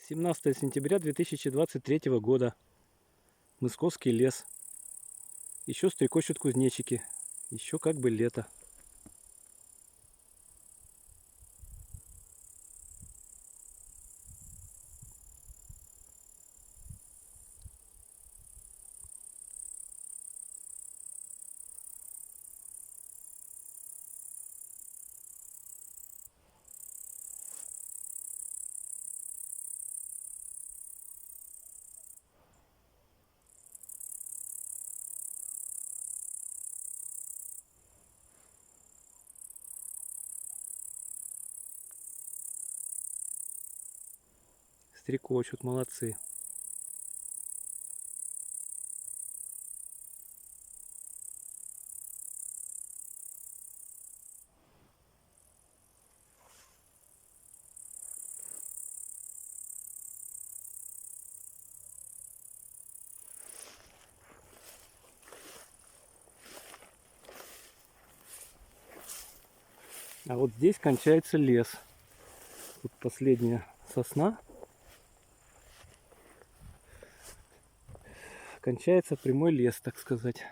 17 сентября 2023 года. Мысковский лес. Еще стрекочут кузнечики. Еще как бы лето. Стрекочут, молодцы. А вот здесь кончается лес. Тут последняя сосна. Кончается прямой лес, так сказать.